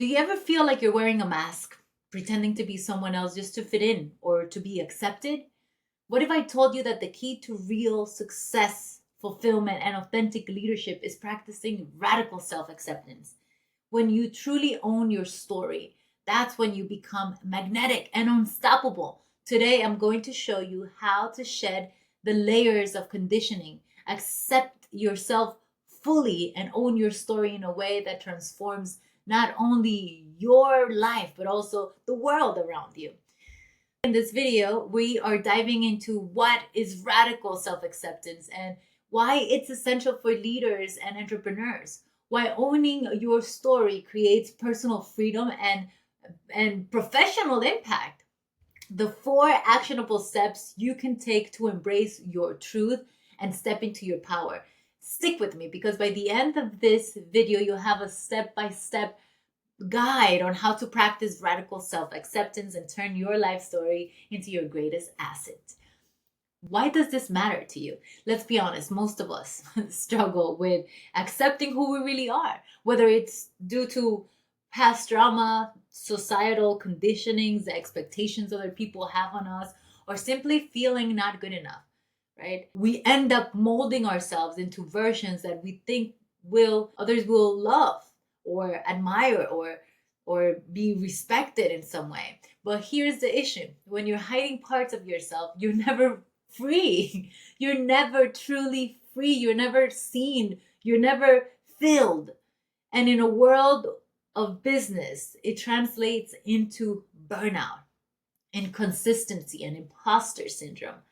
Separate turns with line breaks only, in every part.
Do you ever feel like you're wearing a mask, pretending to be someone else just to fit in or to be accepted? What if I told you that the key to real success, fulfillment, and authentic leadership is practicing radical self acceptance? When you truly own your story, that's when you become magnetic and unstoppable. Today, I'm going to show you how to shed the layers of conditioning, accept yourself fully, and own your story in a way that transforms not only your life, but also the world around you. In this video, we are diving into what is radical self acceptance and why it's essential for leaders and entrepreneurs, why owning your story creates personal freedom and professional impact, the 4 actionable steps you can take to embrace your truth and step into your power. Stick with me because by the end of this video, you'll have a step by step guide on how to practice radical self acceptance and turn your life story into your greatest asset. Why does this matter to you? Let's be honest, most of us struggle with accepting who we really are, whether it's due to past trauma, societal conditionings, the expectations other people have on us, or simply feeling not good enough, right? We end up molding ourselves into versions that we think others will love or admire or be respected in some way. But here's the issue. When you're hiding parts of yourself, you're never free. You're never truly free. You're never seen. You're never filled. And in a world of business, it translates into burnout, inconsistency, and imposter syndrome.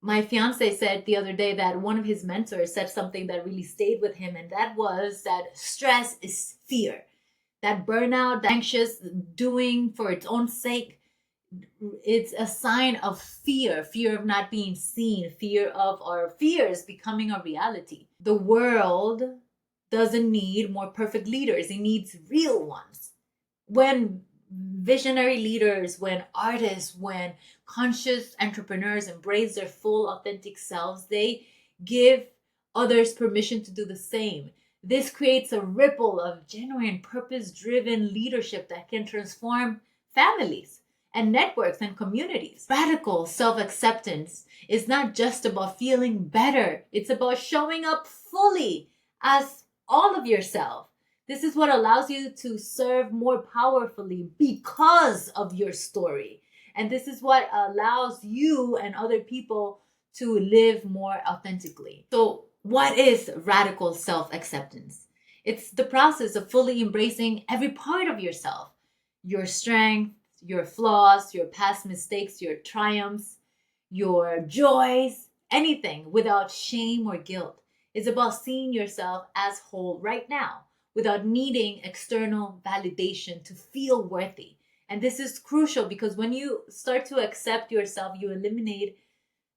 My fiance said the other day that one of his mentors said something that really stayed with him, and that was that stress is fear. That burnout, that anxious doing for its own sake, it's a sign of fear of not being seen, fear of our fears becoming a reality. The world doesn't need more perfect leaders, it needs real ones. When visionary leaders, when artists, when conscious entrepreneurs embrace their full authentic selves, they give others permission to do the same. This creates a ripple of genuine, purpose driven leadership that can transform families and networks and communities. Radical self acceptance is not just about feeling better, it's about showing up fully as all of yourself. This is what allows you to serve more powerfully because of your story. And this is what allows you and other people to live more authentically. So, what is radical self acceptance? It's the process of fully embracing every part of yourself, your strengths, your flaws, your past mistakes, your triumphs, your joys, anything without shame or guilt. It's about seeing yourself as whole right now without needing external validation to feel worthy. And this is crucial because when you start to accept yourself, you eliminate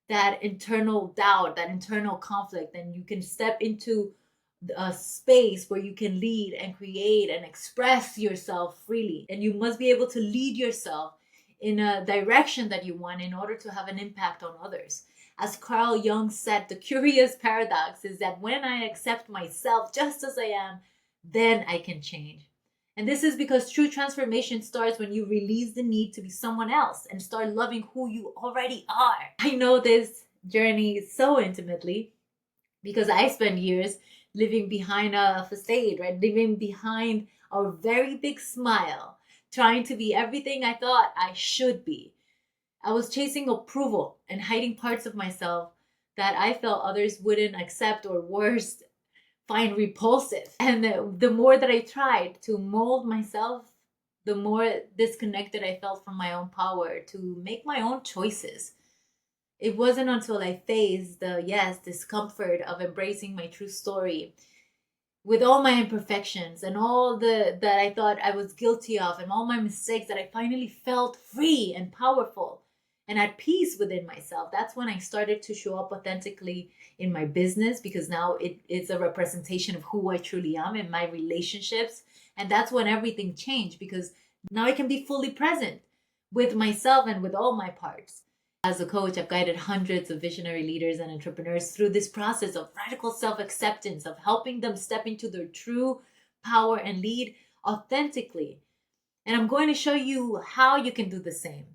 that internal doubt, that internal conflict, and you can step into a space where you can lead and create and express yourself freely. And you must be able to lead yourself in a direction that you want in order to have an impact on others. As Carl Jung said, the curious paradox is that when I accept myself just as I am, then I can change. And this is because true transformation starts when you release the need to be someone else and start loving who you already are. I know this journey so intimately because I spent years living behind a facade, right? Living behind a very big smile, trying to be everything I thought I should be. I was chasing approval and hiding parts of myself that I felt others wouldn't accept or worse, find repulsive. And the more that I tried to mold myself, the more disconnected I felt from my own power to make my own choices. It wasn't until I faced the discomfort of embracing my true story with all my imperfections and all that I thought I was guilty of and all my mistakes that I finally felt free and powerful and at peace within myself. That's when I started to show up authentically in my business, because now it's a representation of who I truly am in my relationships. And that's when everything changed, because now I can be fully present with myself and with all my parts. As a coach, I've guided hundreds of visionary leaders and entrepreneurs through this process of radical self-acceptance, of helping them step into their true power and lead authentically. And I'm going to show you how you can do the same.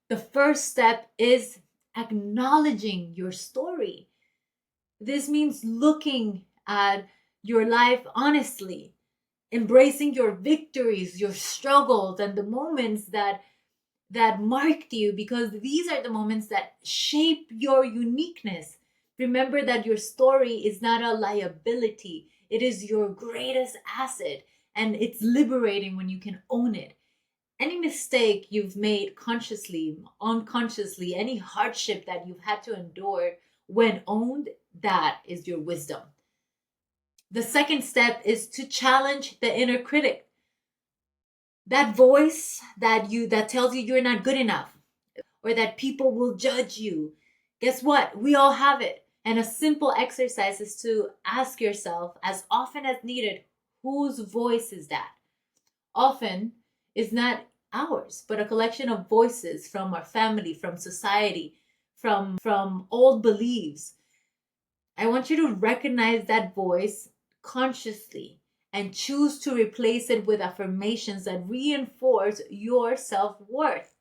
The first step is acknowledging your story. This means looking at your life honestly, embracing your victories, your struggles, and the moments that marked you, because these are the moments that shape your uniqueness. Remember that your story is not a liability, it is your greatest asset, and it's liberating when you can own it. Any mistake you've made consciously, unconsciously, any hardship that you've had to endure, when owned, that is your wisdom. The second step is to challenge the inner critic. That voice that tells you you're not good enough, or that people will judge you. Guess what? We all have it. And a simple exercise is to ask yourself as often as needed, whose voice is that? Often is not ours, but a collection of voices from our family, from society, from old beliefs. I want you to recognize that voice consciously and choose to replace it with affirmations that reinforce your self worth.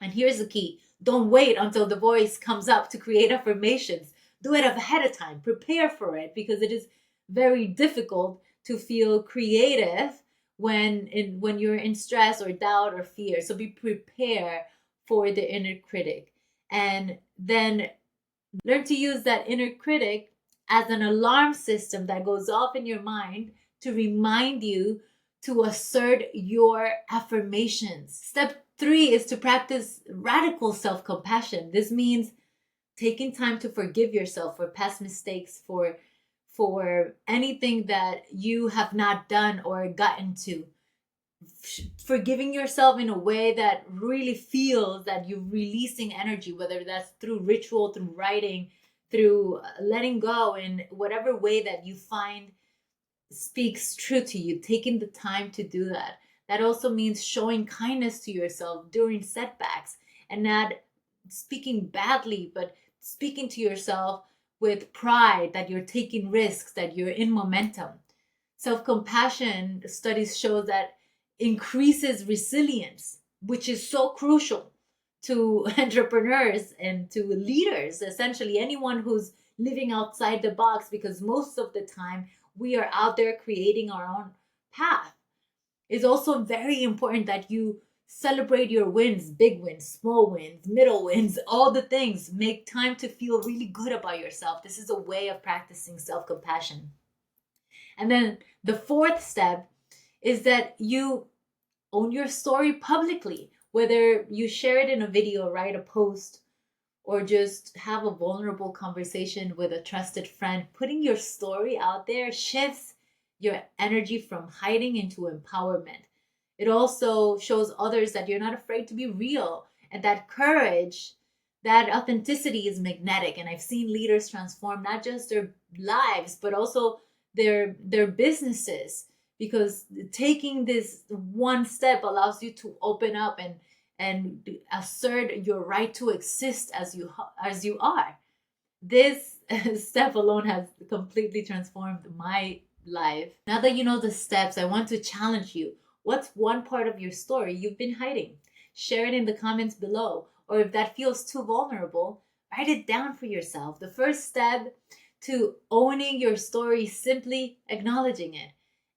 And here's the key: don't wait until the voice comes up to create affirmations. Do it ahead of time, prepare for it, because it is very difficult to feel creative when you're in stress or doubt or fear. So be prepared for the inner critic, and then learn to use that inner critic as an alarm system that goes off in your mind to remind you to assert your affirmations. Step 3 is to practice radical self compassion. This means taking time to forgive yourself for past mistakes, for anything that you have not done or gotten to. Forgiving yourself in a way that really feels that you're releasing energy, whether that's through ritual, through writing, through letting go, in whatever way that you find speaks true to you, taking the time to do that. That also means showing kindness to yourself during setbacks, and not speaking badly, but speaking to yourself with pride that you're taking risks, that you're in momentum. Self compassion studies show that increases resilience, which is so crucial to entrepreneurs and to leaders, essentially anyone who's living outside the box, because most of the time we are out there creating our own path. It's also very important that you celebrate your wins, big wins, small wins, middle wins, all the things. Make time to feel really good about yourself. This is a way of practicing self compassion. And then the fourth step is that you own your story publicly, whether you share it in a video, write a post, or just have a vulnerable conversation with a trusted friend. Putting your story out there shifts your energy from hiding into empowerment. It also shows others that you're not afraid to be real, and that courage, that authenticity is magnetic. And I've seen leaders transform not just their lives, but also their businesses, because taking this one step allows you to open up and assert your right to exist as you are. This step alone has completely transformed my life. Now that you know the steps, I want to challenge you. What's one part of your story you've been hiding? Share it in the comments below. Or if that feels too vulnerable, write it down for yourself. The first step to owning your story is simply acknowledging it.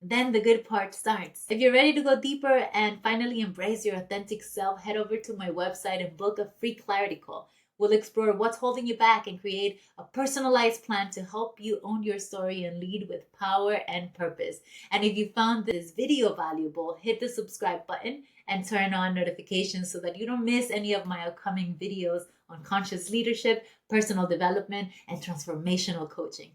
Then the good part starts. If you're ready to go deeper and finally embrace your authentic self, head over to my website and book a free clarity call. We'll explore what's holding you back and create a personalized plan to help you own your story and lead with power and purpose. And if you found this video valuable, hit the subscribe button and turn on notifications so that you don't miss any of my upcoming videos on conscious leadership, personal development, and transformational coaching.